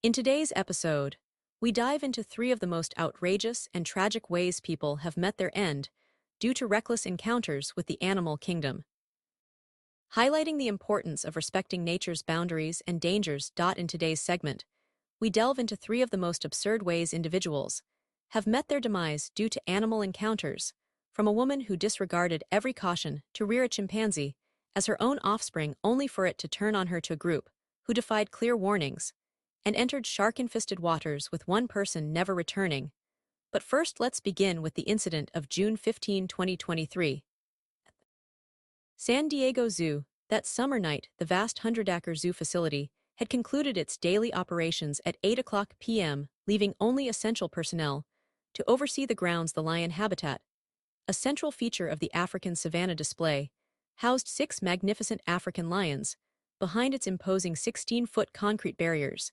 In today's episode, we dive into three of the most outrageous and tragic ways people have met their end due to reckless encounters with the animal kingdom. Highlighting the importance of respecting nature's boundaries and dangers. In today's segment, we delve into three of the most absurd ways individuals have met their demise due to animal encounters, from a woman who disregarded every caution to rear a chimpanzee as her own offspring only for it to turn on her, to a group who defied clear warnings and entered shark-infested waters with one person never returning. But first, let's begin with the incident of June 15, 2023. San Diego Zoo. That summer night, the vast 100-acre zoo facility had concluded its daily operations at 8 p.m., leaving only essential personnel to oversee the grounds. The lion habitat, a central feature of the African savanna display, housed 6 magnificent African lions behind its imposing 16-foot concrete barriers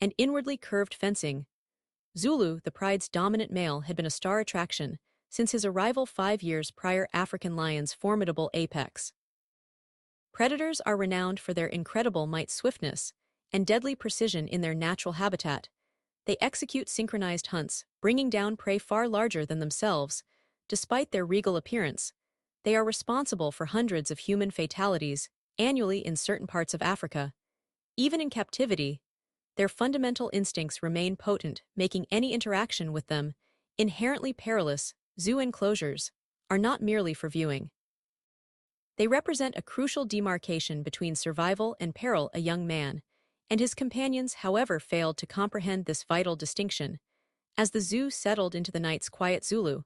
and inwardly curved fencing. Zulu, the pride's dominant male, had been a star attraction since his arrival 5 years prior. African lions' formidable apex predators are renowned for their incredible might, swiftness, and deadly precision in their natural habitat. They execute synchronized hunts, bringing down prey far larger than themselves. Despite their regal appearance, they are responsible for hundreds of human fatalities annually in certain parts of Africa. Even in captivity, their fundamental instincts remain potent, making any interaction with them inherently perilous. Zoo enclosures are not merely for viewing. They represent a crucial demarcation between survival and peril. A young man and his companions, however, failed to comprehend this vital distinction. As the zoo settled into the night's quiet, Zulu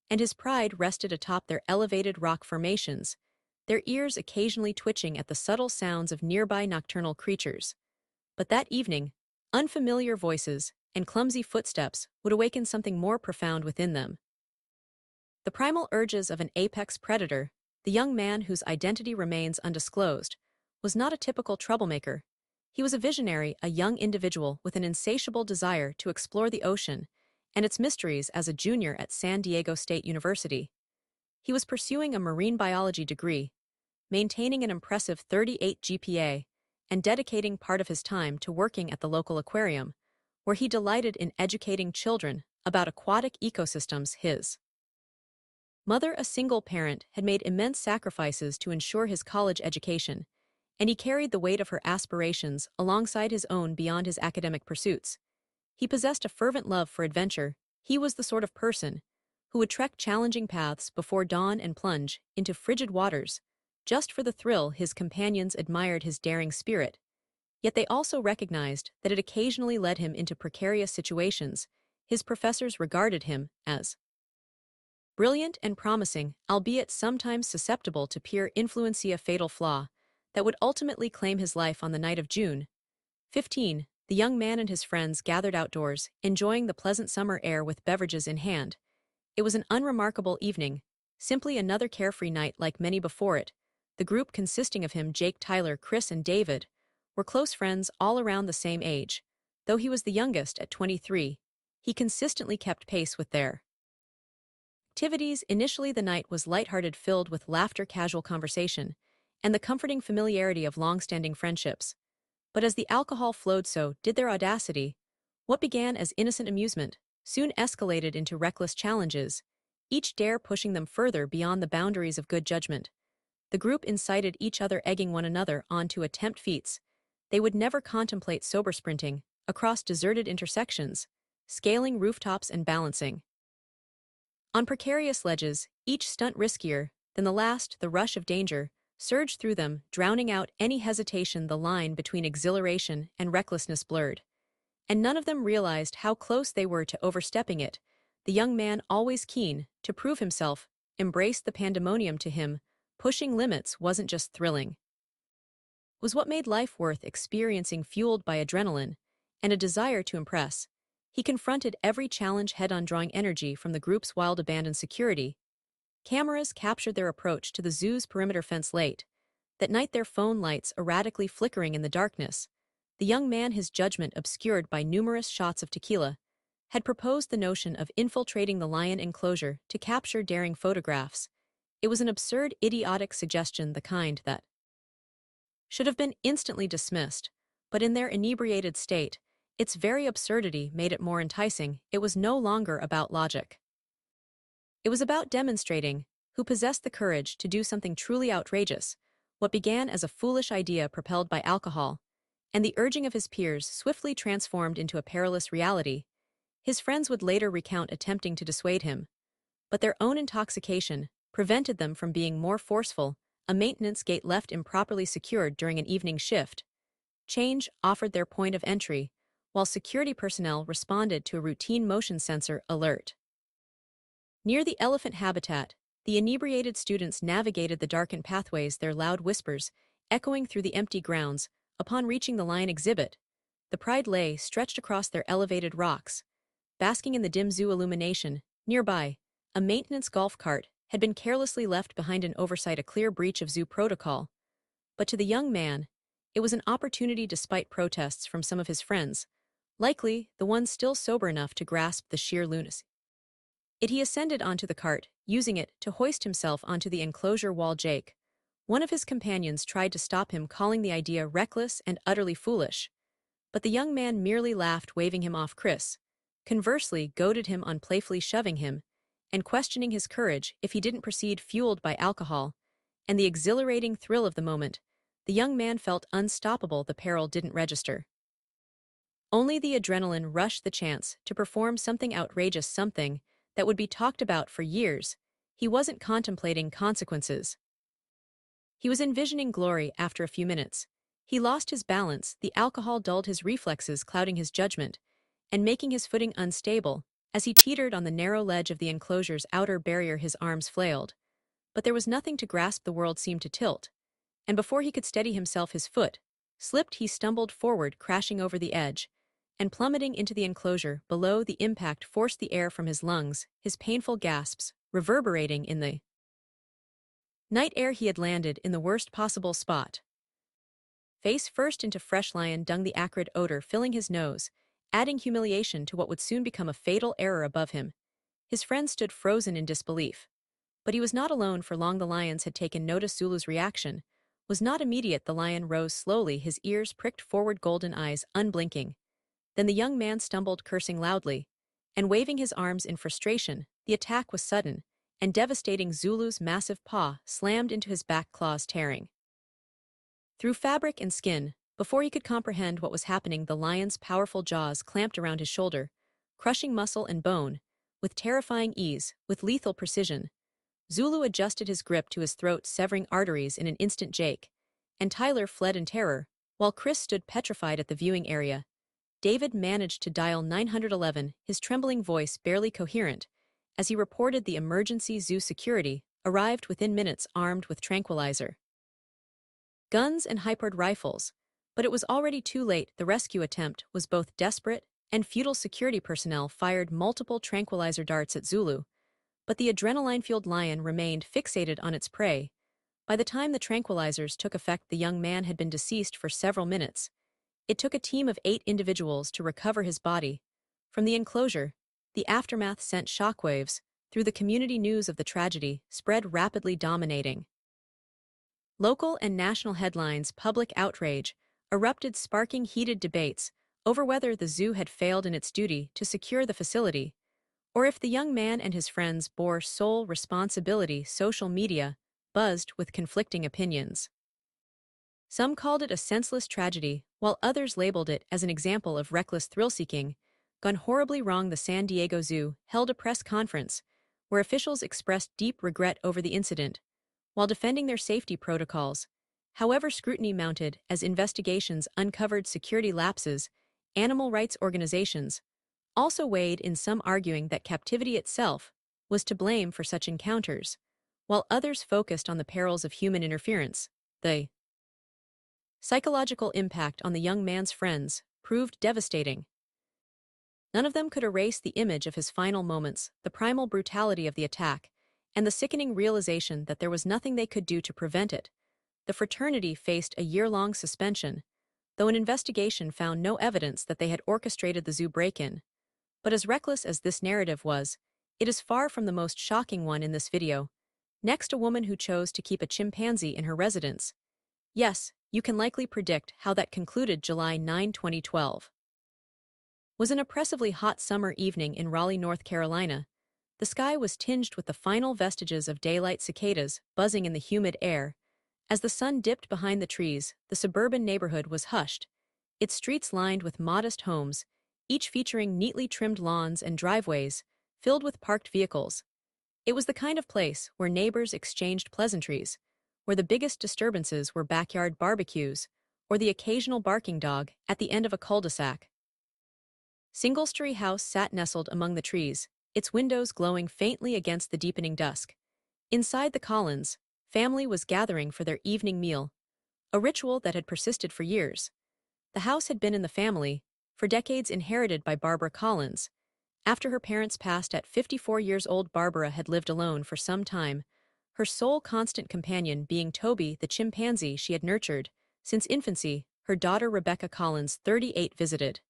and his pride rested atop their elevated rock formations, their ears occasionally twitching at the subtle sounds of nearby nocturnal creatures. But that evening, unfamiliar voices and clumsy footsteps would awaken something more profound within them. The primal urges of an apex predator. The young man, whose identity remains undisclosed, was not a typical troublemaker. He was a visionary, a young individual with an insatiable desire to explore the ocean and its mysteries. As a junior at San Diego State University, he was pursuing a marine biology degree, maintaining an impressive 38 GPA, and dedicating part of his time to working at the local aquarium, where he delighted in educating children about aquatic ecosystems. His mother, a single parent, had made immense sacrifices to ensure his college education, and he carried the weight of her aspirations alongside his own beyond his academic pursuits. He possessed a fervent love for adventure. He was the sort of person who would trek challenging paths before dawn and plunge into frigid waters just for the thrill. His companions admired his daring spirit, yet they also recognized that it occasionally led him into precarious situations. His professors regarded him as brilliant and promising, albeit sometimes susceptible to peer influence, a fatal flaw that would ultimately claim his life. On the night of June 15, the young man and his friends gathered outdoors, enjoying the pleasant summer air with beverages in hand. It was an unremarkable evening, simply another carefree night like many before it. The group, consisting of him, Jake, Tyler, Chris, and David, were close friends, all around the same age. Though he was the youngest at 23, he consistently kept pace with their activities. Initially, the night was lighthearted, filled with laughter, casual conversation, and the comforting familiarity of long-standing friendships. But as the alcohol flowed, so did their audacity. What began as innocent amusement soon escalated into reckless challenges, each dare pushing them further beyond the boundaries of good judgment. The group incited each other, egging one another on to attempt feats they would never contemplate: sober sprinting across deserted intersections, scaling rooftops, and balancing on precarious ledges, each stunt riskier than the last. The rush of danger surged through them, drowning out any hesitation. The line between exhilaration and recklessness blurred, and none of them realized how close they were to overstepping it. The young man, always keen to prove himself, embraced the pandemonium. To him, pushing limits wasn't just thrilling, was what made life worth experiencing. Fueled by adrenaline and a desire to impress, he confronted every challenge head-on, drawing energy from the group's wild abandoned security. Cameras captured their approach to the zoo's perimeter fence late that night, their phone lights erratically flickering in the darkness. The young man, his judgment obscured by numerous shots of tequila, had proposed the notion of infiltrating the lion enclosure to capture daring photographs. It was an absurd, idiotic suggestion, the kind that should have been instantly dismissed, but in their inebriated state, Its very absurdity made it more enticing. It was no longer about logic. It was about demonstrating who possessed the courage to do something truly outrageous. What began as a foolish idea propelled by alcohol, and the urging of his peers swiftly transformed into a perilous reality. His friends would later recount attempting to dissuade him, but their own intoxication prevented them from being more forceful. A maintenance gate left improperly secured during an evening shift. Change offered their point of entry, while security personnel responded to a routine motion sensor alert. Near the elephant habitat, the inebriated students navigated the darkened pathways, their loud whispers echoing through the empty grounds. Upon reaching the lion exhibit, the pride lay stretched across their elevated rocks, basking in the dim zoo illumination. Nearby, a maintenance golf cart had been carelessly left behind, an oversight, a clear breach of zoo protocol. But to the young man, it was an opportunity despite protests from some of his friends, likely the ones still sober enough to grasp the sheer lunacy. He ascended onto the cart, using it to hoist himself onto the enclosure wall. Jake, one of his companions, tried to stop him, calling the idea reckless and utterly foolish. But the young man merely laughed, waving him off. Chris, conversely, goaded him on, playfully shoving him and questioning his courage if he didn't proceed. Fueled by alcohol and the exhilarating thrill of the moment, the young man felt unstoppable. The peril didn't register. Only the adrenaline rushed, the chance to perform something outrageous, something that would be talked about for years. He wasn't contemplating consequences. He was envisioning glory. After a few minutes, he lost his balance. The alcohol dulled his reflexes, clouding his judgment and making his footing unstable. As he teetered on the narrow ledge of the enclosure's outer barrier, his arms flailed. But there was nothing to grasp. The world seemed to tilt, and before he could steady himself, his foot slipped. He stumbled forward, crashing over the edge and plummeting into the enclosure below. The impact forced the air from his lungs, his painful gasps reverberating in the night air. He had landed in the worst possible spot, face first into fresh lion dung, the acrid odor filling his nose, adding humiliation to what would soon become a fatal error. Above him, his friend stood frozen in disbelief. But he was not alone for long. The lions had taken notice. Zulu's reaction was not immediate. The lion rose slowly, his ears pricked forward, golden eyes unblinking. Then the young man stumbled, cursing loudly and waving his arms in frustration. The attack was sudden and devastating. Zulu's massive paw slammed into his back, claws tearing through fabric and skin. Before he could comprehend what was happening, the lion's powerful jaws clamped around his shoulder, crushing muscle and bone with terrifying ease, with lethal precision. Zulu adjusted his grip to his throat, severing arteries in an instant. Jake and Tyler fled in terror, while Chris stood petrified at the viewing area. David managed to dial 911, his trembling voice barely coherent, as he reported the emergency. Zoo security arrived within minutes, armed with tranquilizer guns and hypered rifles, but it was already too late. The rescue attempt was both desperate and futile. Security personnel fired multiple tranquilizer darts at Zulu, but the adrenaline-fueled lion remained fixated on its prey. By the time the tranquilizers took effect, the young man had been deceased for several minutes. It took a team of 8 individuals to recover his body from the enclosure. The aftermath sent shockwaves through the community. News of the tragedy spread rapidly, dominating local and national headlines. Public outrage erupted, sparking heated debates over whether the zoo had failed in its duty to secure the facility, or if the young man and his friends bore sole responsibility. Social media buzzed with conflicting opinions. Some called it a senseless tragedy, while others labeled it as an example of reckless thrill-seeking gone horribly wrong. The San Diego Zoo held a press conference where officials expressed deep regret over the incident, while defending their safety protocols. However, scrutiny mounted as investigations uncovered security lapses. Animal rights organizations also weighed in, some arguing that captivity itself was to blame for such encounters, while others focused on the perils of human interference. The psychological impact on the young man's friends proved devastating. None of them could erase the image of his final moments, the primal brutality of the attack, and the sickening realization that there was nothing they could do to prevent it. The fraternity faced a year-long suspension, though an investigation found no evidence that they had orchestrated the zoo break-in. But as reckless as this narrative was, it is far from the most shocking one in this video. Next, a woman who chose to keep a chimpanzee in her residence. Yes, you can likely predict how that concluded. July 9, 2012. was an oppressively hot summer evening in Raleigh, North Carolina. The sky was tinged with the final vestiges of daylight, cicadas buzzing in the humid air. As the sun dipped behind the trees, the suburban neighborhood was hushed, its streets lined with modest homes, each featuring neatly trimmed lawns and driveways filled with parked vehicles. It was the kind of place where neighbors exchanged pleasantries, where the biggest disturbances were backyard barbecues or the occasional barking dog at the end of a cul-de-sac. Single-story house sat nestled among the trees, its windows glowing faintly against the deepening dusk. Inside the Collins, family was gathering for their evening meal, a ritual that had persisted for years. The house had been in the family, for decades inherited by Barbara Collins. After her parents passed at 54 years old, Barbara had lived alone for some time, her sole constant companion being Toby, the chimpanzee she had nurtured. Since infancy, her daughter Rebecca Collins, 38, visited.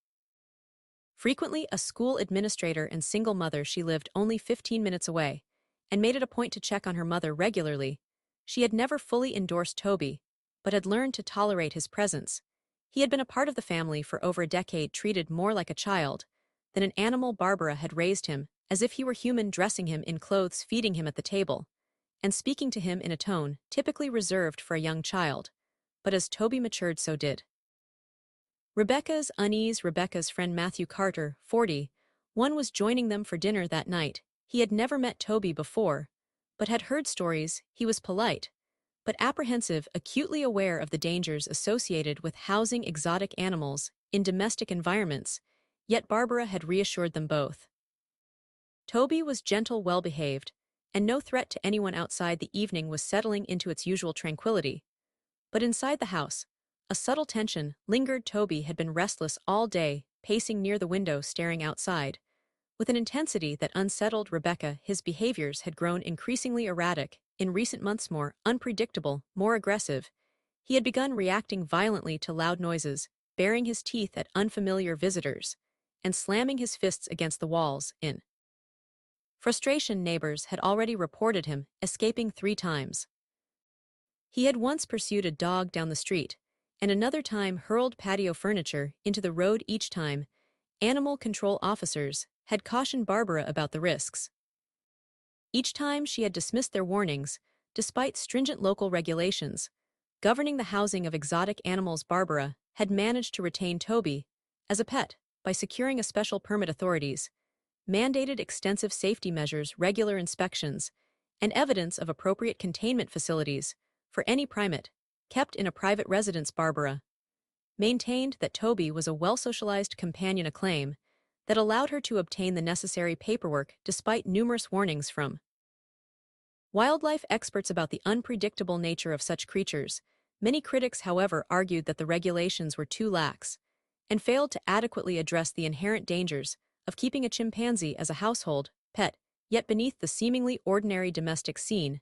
Frequently a school administrator and single mother, she lived only 15 minutes away, and made it a point to check on her mother regularly. She had never fully endorsed Toby, but had learned to tolerate his presence. He had been a part of the family for over a decade, treated more like a child than an animal. Barbara had raised him as if he were human, dressing him in clothes, feeding him at the table, and speaking to him in a tone typically reserved for a young child. But as Toby matured, so did Rebecca's unease. Rebecca's friend Matthew Carter, 40, was joining them for dinner that night. He had never met Toby before, but had heard stories. He was polite, but apprehensive, acutely aware of the dangers associated with housing exotic animals in domestic environments, yet Barbara had reassured them both. Toby was gentle, well-behaved, and no threat to anyone outside. The evening was settling into its usual tranquility. But inside the house, a subtle tension lingered. Toby had been restless all day, pacing near the window, staring outside. With an intensity that unsettled Rebecca, his behaviors had grown increasingly erratic, in recent months more unpredictable, more aggressive. He had begun reacting violently to loud noises, baring his teeth at unfamiliar visitors, and slamming his fists against the walls. In frustration, neighbors had already reported him escaping 3 times. He had once pursued a dog down the street, and another time hurled patio furniture into the road. Each time, animal control officers had cautioned Barbara about the risks. Each time she had dismissed their warnings, despite stringent local regulations governing the housing of exotic animals. Barbara had managed to retain Toby as a pet by securing a special permit. Authorities mandated extensive safety measures, regular inspections, and evidence of appropriate containment facilities for any primate kept in a private residence. Barbara maintained that Toby was a well-socialized companion, a claim that allowed her to obtain the necessary paperwork despite numerous warnings from wildlife experts about the unpredictable nature of such creatures. Many critics, however, argued that the regulations were too lax and failed to adequately address the inherent dangers of keeping a chimpanzee as a household pet. Yet beneath the seemingly ordinary domestic scene,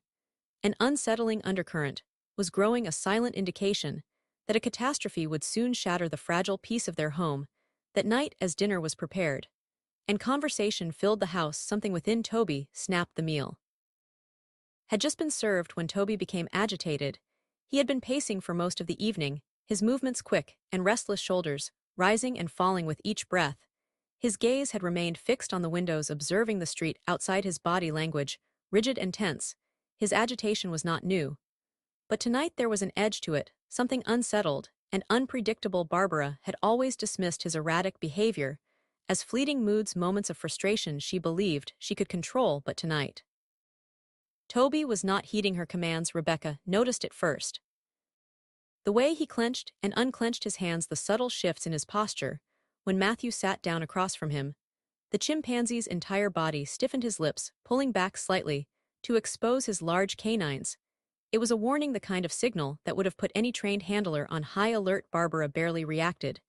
an unsettling undercurrent was growing, a silent indication that a catastrophe would soon shatter the fragile peace of their home. That night, as dinner was prepared and conversation filled the house, something within Toby snapped. The meal had just been served when Toby became agitated. He had been pacing for most of the evening, his movements quick and restless, shoulders rising and falling with each breath. His gaze had remained fixed on the windows, observing the street outside, his body language, rigid and tense. His agitation was not new, but tonight there was an edge to it, something unsettled and unpredictable. Barbara had always dismissed his erratic behavior as fleeting moods, moments of frustration she believed she could control, but tonight Toby was not heeding her commands. Rebecca noticed it first. The way he clenched and unclenched his hands, the subtle shifts in his posture. When Matthew sat down across from him, the chimpanzee's entire body stiffened, his lips pulling back slightly to expose his large canines. It was a warning, the kind of signal that would have put any trained handler on high alert. Barbara barely reacted.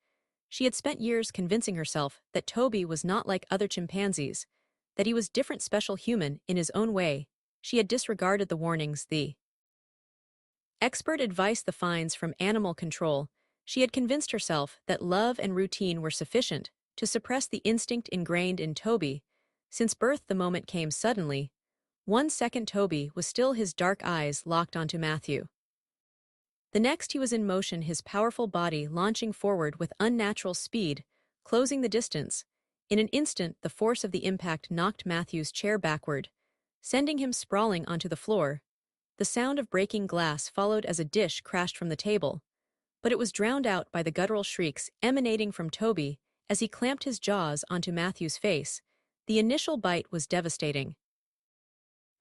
She had spent years convincing herself that Toby was not like other chimpanzees, that he was different, special, human in his own way. She had disregarded the warnings, the expert advice, the fines from animal control. She had convinced herself that love and routine were sufficient to suppress the instinct ingrained in Toby since birth. The moment came suddenly. 1 second Toby was still, his dark eyes locked onto Matthew. The next he was in motion, his powerful body launching forward with unnatural speed, closing the distance. In an instant, the force of the impact knocked Matthew's chair backward, sending him sprawling onto the floor. The sound of breaking glass followed as a dish crashed from the table, but it was drowned out by the guttural shrieks emanating from Toby as he clamped his jaws onto Matthew's face. The initial bite was devastating.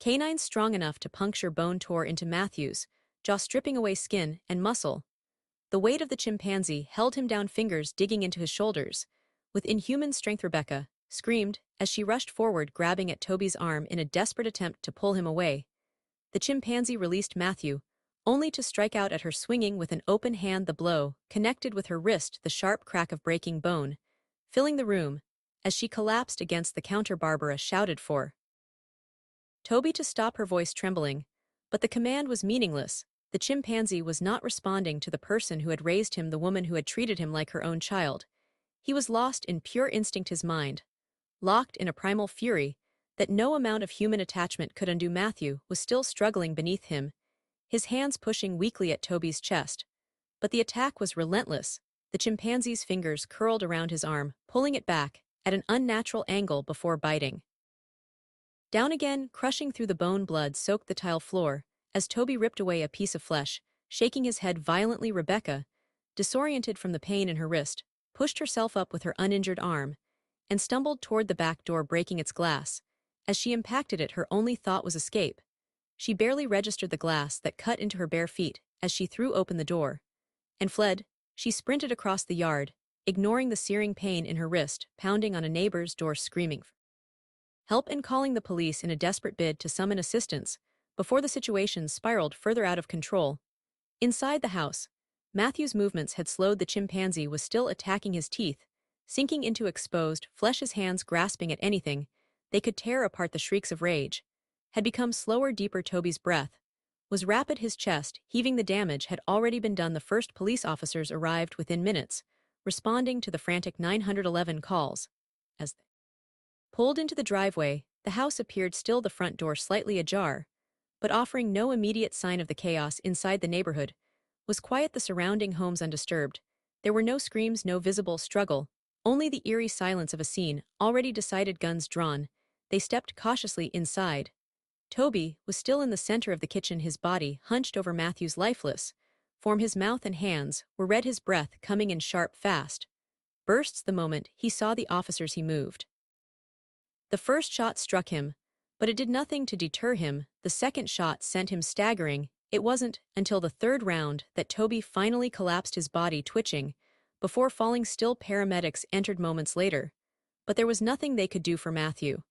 Canines strong enough to puncture bone tore into Matthew's jaw, stripping away skin and muscle. The weight of the chimpanzee held him down, fingers digging into his shoulders. With inhuman strength, Rebecca screamed as she rushed forward, grabbing at Toby's arm in a desperate attempt to pull him away. The chimpanzee released Matthew, only to strike out at her, swinging with an open hand. The blow connected with her wrist, the sharp crack of breaking bone, filling the room. As she collapsed against the counter, Barbara shouted for Toby to stop, her voice trembling, but the command was meaningless. The chimpanzee was not responding to the person who had raised him, the woman who had treated him like her own child. He was lost in pure instinct, his mind locked in a primal fury that no amount of human attachment could undo. Matthew was still struggling beneath him, his hands pushing weakly at Toby's chest. But the attack was relentless. The chimpanzee's fingers curled around his arm, pulling it back at an unnatural angle before biting down again, crushing through the bone. Blood soaked the tile floor as Toby ripped away a piece of flesh, shaking his head violently. Rebecca, disoriented from the pain in her wrist, pushed herself up with her uninjured arm and stumbled toward the back door, breaking its glass. As she impacted it, her only thought was escape. She barely registered the glass that cut into her bare feet as she threw open the door and fled. She sprinted across the yard, ignoring the searing pain in her wrist, pounding on a neighbor's door, screaming for help and calling the police in a desperate bid to summon assistance before the situation spiraled further out of control. Inside the house, Matthew's movements had slowed. The chimpanzee was still attacking, his teeth sinking into exposed flesh, his hands grasping at anything they could tear apart. The shrieks of rage had become slower, deeper. Toby's breath was rapid, his chest heaving. The damage had already been done. The first police officers arrived within minutes, responding to the frantic 911 calls. As they pulled into the driveway, the house appeared still, the front door slightly ajar, but offering no immediate sign of the chaos inside. The neighborhood was quiet, the surrounding homes undisturbed. There were no screams, no visible struggle, only the eerie silence of a scene already decided. Guns drawn, they stepped cautiously inside. Toby was still in the center of the kitchen, his body hunched over Matthew's lifeless form. His mouth and hands were red, his breath coming in sharp, fast bursts. The moment he saw the officers, he moved. The first shot struck him, but it did nothing to deter him. The second shot sent him staggering. It wasn't until the third round that Toby finally collapsed, his body twitching before falling still. Paramedics entered moments later, but there was nothing they could do for Matthew.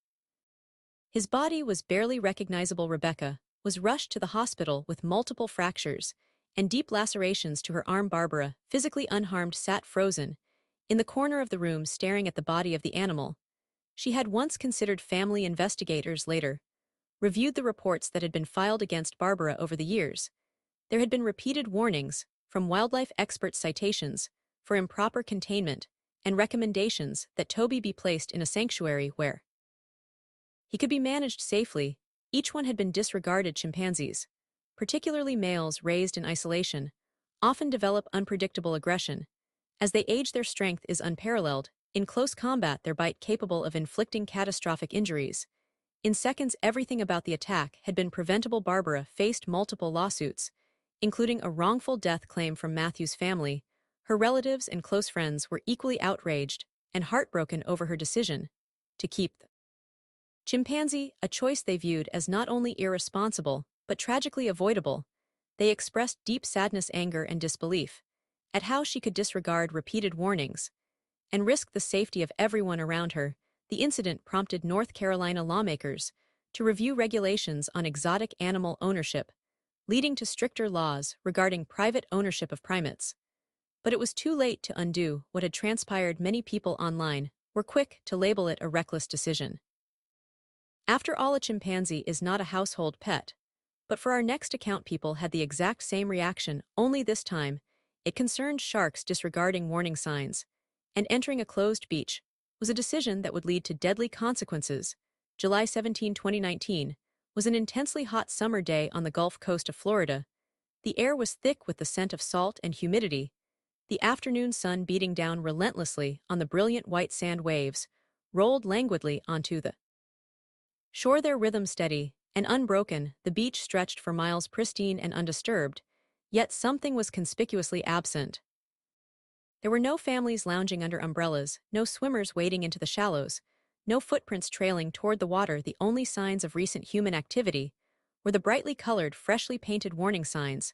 His body was barely recognizable. Rebecca was rushed to the hospital with multiple fractures and deep lacerations to her arm. Barbara, physically unharmed, sat frozen in the corner of the room, staring at the body of the animal she had once considered family. Investigators later reviewed the reports that had been filed against Barbara over the years. There had been repeated warnings from wildlife experts, citations for improper containment, and recommendations that Toby be placed in a sanctuary where he could be managed safely. Each one had been disregarded. Chimpanzees, particularly males raised in isolation, often develop unpredictable aggression. As they age, their strength is unparalleled. In close combat, their bite capable of inflicting catastrophic injuries. In seconds, everything about the attack had been preventable. Barbara faced multiple lawsuits, including a wrongful death claim from Matthew's family. Her relatives and close friends were equally outraged and heartbroken over her decision to keep the chimpanzee, a choice they viewed as not only irresponsible, but tragically avoidable. They expressed deep sadness, anger, and disbelief at how she could disregard repeated warnings and risk the safety of everyone around her. The incident prompted North Carolina lawmakers to review regulations on exotic animal ownership, leading to stricter laws regarding private ownership of primates. But it was too late to undo what had transpired. Many people online were quick to label it a reckless decision. After all, a chimpanzee is not a household pet. But for our next account, people had the exact same reaction, only this time it concerned sharks disregarding warning signs and entering a closed beach was a decision that would lead to deadly consequences. July 17, 2019, was an intensely hot summer day on the Gulf Coast of Florida. The air was thick with the scent of salt and humidity, The afternoon sun beating down relentlessly on the brilliant white sand waves, rolled languidly onto the shore, their rhythm steady and unbroken. The beach stretched for miles, pristine and undisturbed, yet something was conspicuously absent. There were no families lounging under umbrellas, no swimmers wading into the shallows, no footprints trailing toward the water. The only signs of recent human activity were the brightly colored, freshly painted warning signs,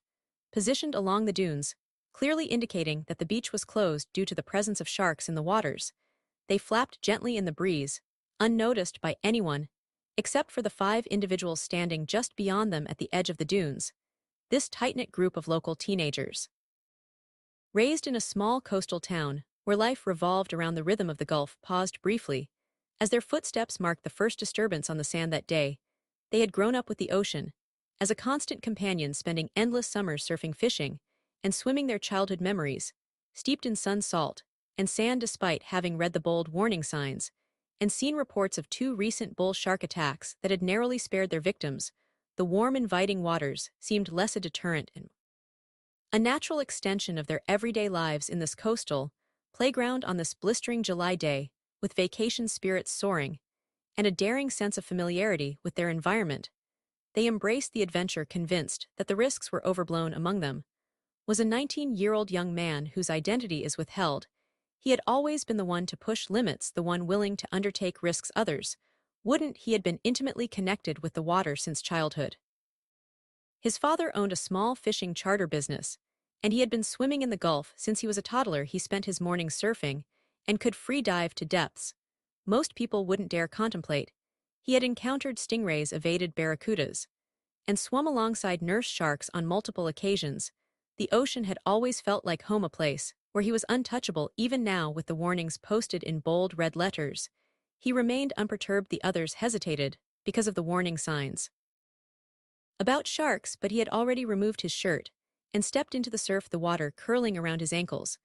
positioned along the dunes, clearly indicating that the beach was closed due to the presence of sharks in the waters. They flapped gently in the breeze, unnoticed by anyone, except for the 5 individuals standing just beyond them at the edge of the dunes. This tight-knit group of local teenagers, raised in a small coastal town where life revolved around the rhythm of the Gulf, paused briefly. As their footsteps marked the first disturbance on the sand that day, they had grown up with the ocean, as a constant companion, spending endless summers surfing, fishing, and swimming, their childhood memories, steeped in sun salt and sand. Despite having read the bold warning signs and seen reports of 2 recent bull shark attacks that had narrowly spared their victims, the warm, inviting waters seemed less a deterrent and a natural extension of their everyday lives in this coastal playground on this blistering July day, with vacation spirits soaring and a daring sense of familiarity with their environment. They embraced the adventure, convinced that the risks were overblown. Among them was a 19-year-old young man whose identity is withheld. He had always been the one to push limits, the one willing to undertake risks others wouldn't. He had been intimately connected with the water since childhood. His father owned a small fishing charter business, and he had been swimming in the Gulf since he was a toddler. He spent his mornings surfing and could free dive to depths most people wouldn't dare contemplate. He had encountered stingrays, evaded barracudas, and swum alongside nurse sharks on multiple occasions. The ocean had always felt like home, a place where he was untouchable. Even now, with the warnings posted in bold red letters, he remained unperturbed. The others hesitated because of the warning signs about sharks, but he had already removed his shirt and stepped into the surf, the water curling around his ankles.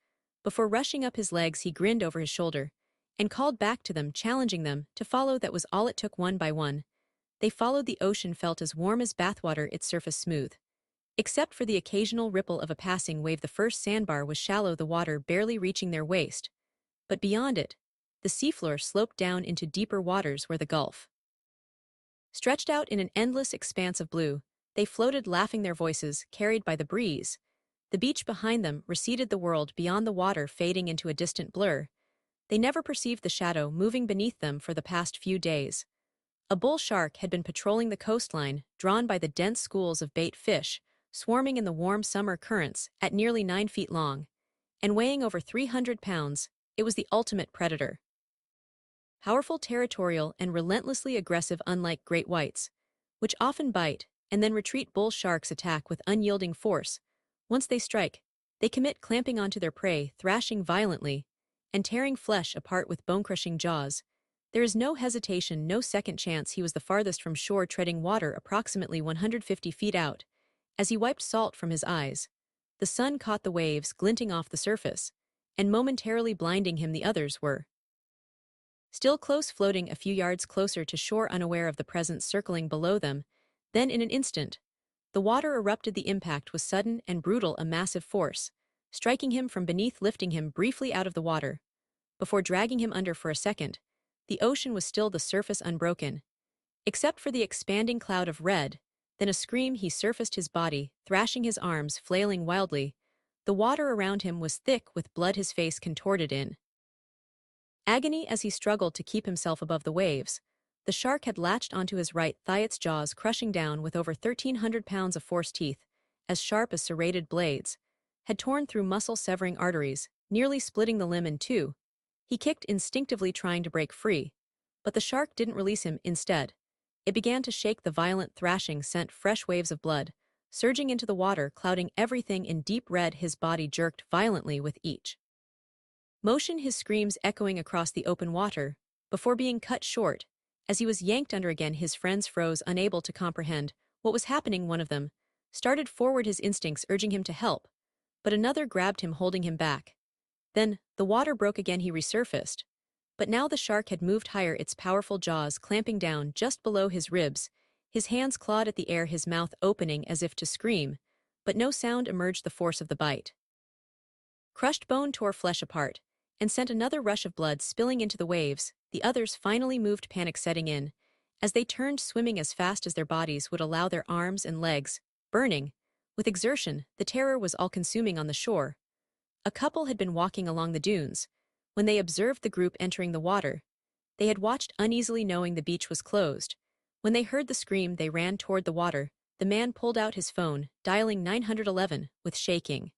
Before rushing up his legs, he grinned over his shoulder and called back to them, challenging them to follow. That was all it took. One by one, they followed. The ocean felt as warm as bathwater, its surface smooth, except for the occasional ripple of a passing wave. The first sandbar was shallow, the water barely reaching their waist, but beyond it, the seafloor sloped down into deeper waters where the Gulf stretched out in an endless expanse of blue. They floated, laughing, their voices carried by the breeze. The beach behind them receded, the world beyond the water fading into a distant blur. They never perceived the shadow moving beneath them for the past few days. A bull shark had been patrolling the coastline, drawn by the dense schools of bait fish swarming in the warm summer currents. At nearly 9 feet long and weighing over 300 pounds, it was the ultimate predator. Powerful, territorial, and relentlessly aggressive. Unlike great whites, which often bite and then retreat, bull sharks attack with unyielding force. Once they strike, they commit, clamping onto their prey, thrashing violently, and tearing flesh apart with bone-crushing jaws. There is no hesitation, no second chance. He was the farthest from shore, treading water approximately 150 feet out. As he wiped salt from his eyes, the sun caught the waves glinting off the surface, and momentarily blinding him. The others were still close, floating a few yards closer to shore, unaware of the presence circling below them. Then, in an instant, the water erupted. The impact was sudden and brutal, a massive force striking him from beneath, lifting him briefly out of the water, before dragging him under for a second. The ocean was still, the surface unbroken, except for the expanding cloud of red. Then a scream, he surfaced, his body thrashing, his arms flailing wildly. The water around him was thick with blood, his face contorted in agony as he struggled to keep himself above the waves. The shark had latched onto his right thigh, its jaws crushing down with over 1,300 pounds of force. Teeth, as sharp as serrated blades, had torn through muscle-severing arteries, nearly splitting the limb in two. He kicked instinctively, trying to break free, but the shark didn't release him. Instead, it began to shake. The violent thrashing sent fresh waves of blood surging into the water, clouding everything in deep red. His body jerked violently with each motion, his screams echoing across the open water, before being cut short as he was yanked under again. His friends froze, unable to comprehend what was happening. One of them started forward, his instincts urging him to help, but another grabbed him, holding him back. Then, the water broke again. He resurfaced, but now the shark had moved higher, its powerful jaws clamping down just below his ribs. His hands clawed at the air, his mouth opening as if to scream, but no sound emerged. The force of the bite Crushed bone tore flesh apart and sent another rush of blood spilling into the waves. The others finally moved, panic setting in, as they turned, swimming as fast as their bodies would allow, their arms and legs burning. With exertion, the terror was all-consuming on the shore. A couple had been walking along the dunes when they observed the group entering the water. They had watched uneasily, knowing the beach was closed. When they heard the scream, they ran toward the water. The man pulled out his phone, dialing 911 with shaking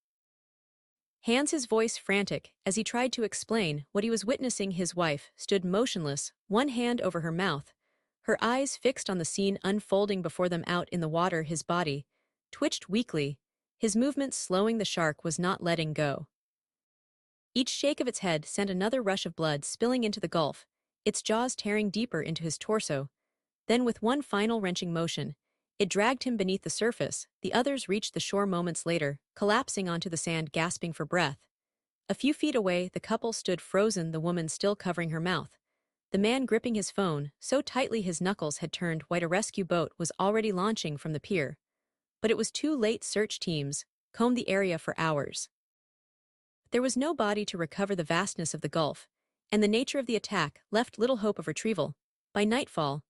hands, his voice frantic, as he tried to explain what he was witnessing. His wife stood motionless, one hand over her mouth, her eyes fixed on the scene unfolding before them. Out in the water, his body twitched weakly, his movements slowing. The shark was not letting go. Each shake of its head sent another rush of blood spilling into the gulf, its jaws tearing deeper into his torso. Then, with one final wrenching motion, it dragged him beneath the surface. The others reached the shore moments later, collapsing onto the sand, gasping for breath. A few feet away, the couple stood frozen, the woman still covering her mouth, the man gripping his phone so tightly his knuckles had turned white. A rescue boat was already launching from the pier, but it was too late. Search teams combed the area for hours. There was no body to recover. The vastness of the gulf and the nature of the attack left little hope of retrieval. By nightfall,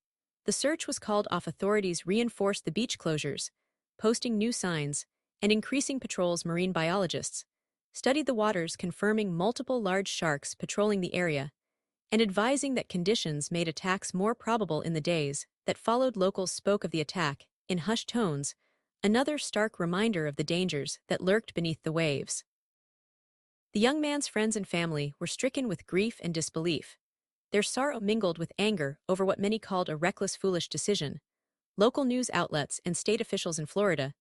the search was called off. Authorities reinforced the beach closures, posting new signs and increasing patrols. Marine biologists studied the waters, confirming multiple large sharks patrolling the area and advising that conditions made attacks more probable. In the days that followed, locals spoke of the attack in hushed tones, another stark reminder of the dangers that lurked beneath the waves. The young man's friends and family were stricken with grief and disbelief, their sorrow mingled with anger over what many called a reckless, foolish decision. Local news outlets and state officials in Florida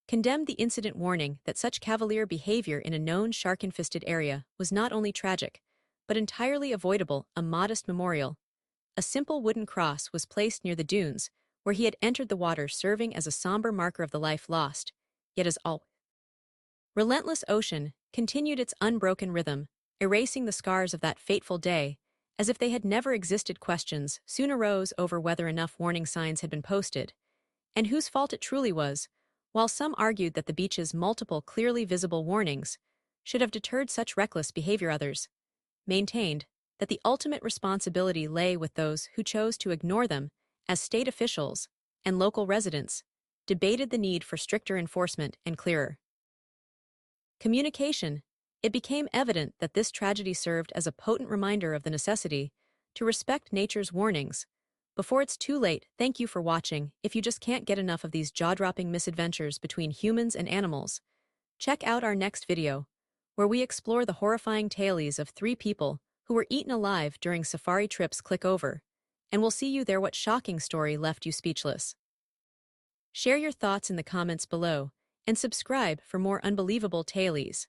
condemned the incident, warning that such cavalier behavior in a known shark-infested area was not only tragic, but entirely avoidable. A modest memorial, a simple wooden cross, was placed near the dunes where he had entered the water, serving as a somber marker of the life lost. Yet, as all relentless ocean continued its unbroken rhythm, erasing the scars of that fateful day, as if they had never existed. Questions soon arose over whether enough warning signs had been posted, and whose fault it truly was. While some argued that the beach's multiple clearly visible warnings should have deterred such reckless behavior, others maintained that the ultimate responsibility lay with those who chose to ignore them. As state officials and local residents debated the need for stricter enforcement and clearer communication, it became evident that this tragedy served as a potent reminder of the necessity to respect nature's warnings before it's too late. Thank you for watching. If you just can't get enough of these jaw-dropping misadventures between humans and animals, check out our next video, where we explore the horrifying tales of 3 people who were eaten alive during safari trips. Click over, and we'll see you there. What shocking story left you speechless? Share your thoughts in the comments below, and subscribe for more unbelievable tales.